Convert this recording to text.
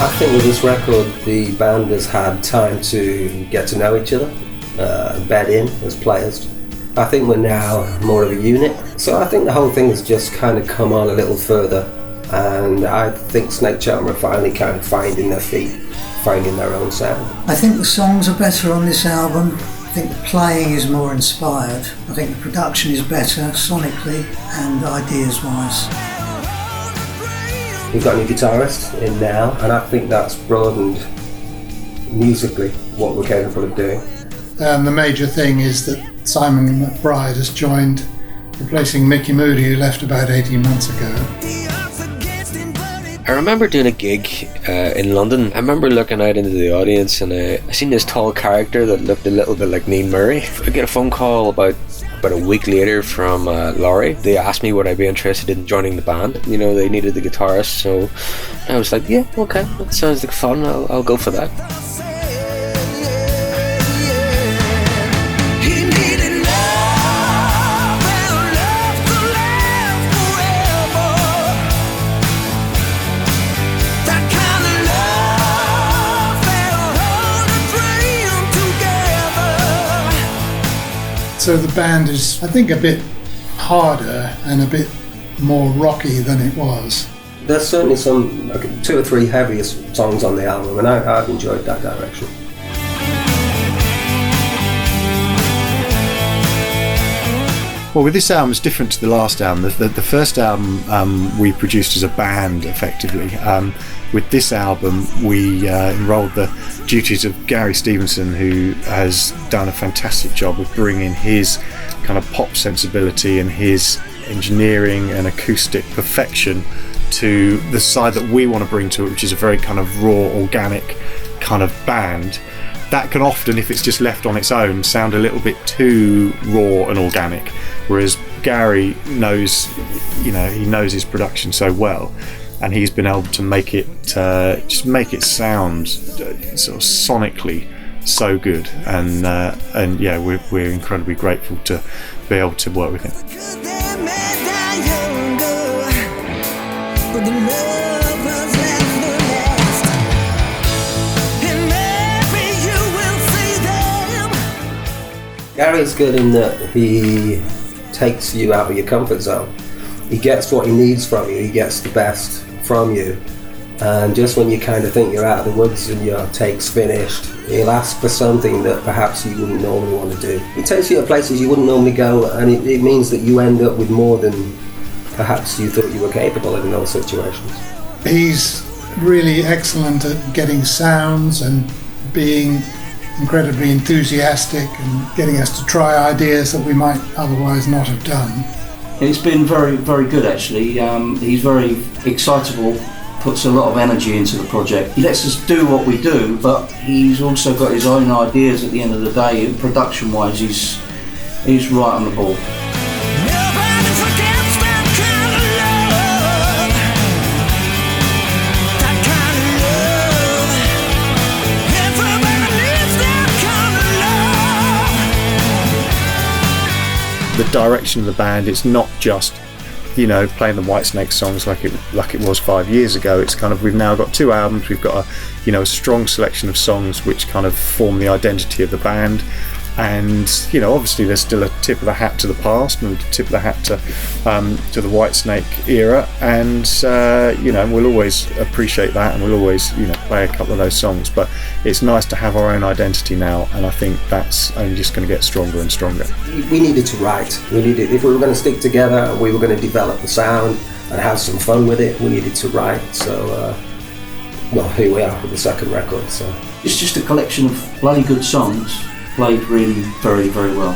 I think with this record, the band has had time to get to know each other, bed in as players. I think we're now more of a unit, so I think the whole thing has just kind of come on a little further, and I think Snakecharmer are finally kind of finding their feet, finding their own sound. I think the songs are better on this album. I think the playing is more inspired. I think the production is better sonically and ideas-wise. We've got a new guitarist in now, and I think that's broadened musically what we're capable of doing. The major thing is that Simon McBride has joined, replacing Mickey Moody, who left about 18 months ago. I remember doing a gig in London. I remember looking out into the audience and I seen this tall character that looked a little bit like Neil Murray. I get a phone call about a week later from Laurie. They asked me would I be interested in joining the band. You know, they needed the guitarist, so I was like, yeah, okay, that sounds like fun, I'll go for that. So the band is, I think, a bit harder and a bit more rocky than it was. There's certainly some, like 2 or 3 heaviest songs on the album, and I've enjoyed that direction. Well, with this album, it's different to the last album. The first album we produced as a band, effectively. With this album, we enrolled the duties of Gary Stevenson, who has done a fantastic job of bringing his kind of pop sensibility and his engineering and acoustic perfection to the side that we want to bring to it, which is a very kind of raw, organic kind of band. That can often, if it's just left on its own, sound a little bit too raw and organic, whereas Gary knows, he knows his production so well, and he's been able to make it just make it sound sort of sonically so good, and yeah, we're incredibly grateful to be able to work with him. Gary's good in that he takes you out of your comfort zone. He gets what he needs from you, he gets the best from you, and just when you kind of think you're out of the woods and your take's finished, he'll ask for something that perhaps you wouldn't normally want to do. He takes you to places you wouldn't normally go, and it means that you end up with more than perhaps you thought you were capable of in those situations. He's really excellent at getting sounds and being incredibly enthusiastic and getting us to try ideas that we might otherwise not have done. It's been very, very good actually. He's very excitable, puts a lot of energy into the project. He lets us do what we do, but he's also got his own ideas at the end of the day. Production-wise, he's right on the ball. The direction of the band, it's not just playing the Whitesnake songs like it was 5 years ago. It's kind of, we've now got 2 albums, we've got a strong selection of songs which kind of form the identity of the band, and obviously there's still a tip of the hat to the past and a tip of the hat to the Whitesnake era, and we'll always appreciate that, and we'll always play a couple of those songs, but it's nice to have our own identity now, and I think that's only just going to get stronger and stronger. We needed to write. If we were going to stick together and we were going to develop the sound and have some fun with it, we needed to write. So here we are with the second record. So it's just a collection of bloody good songs played really very, very well.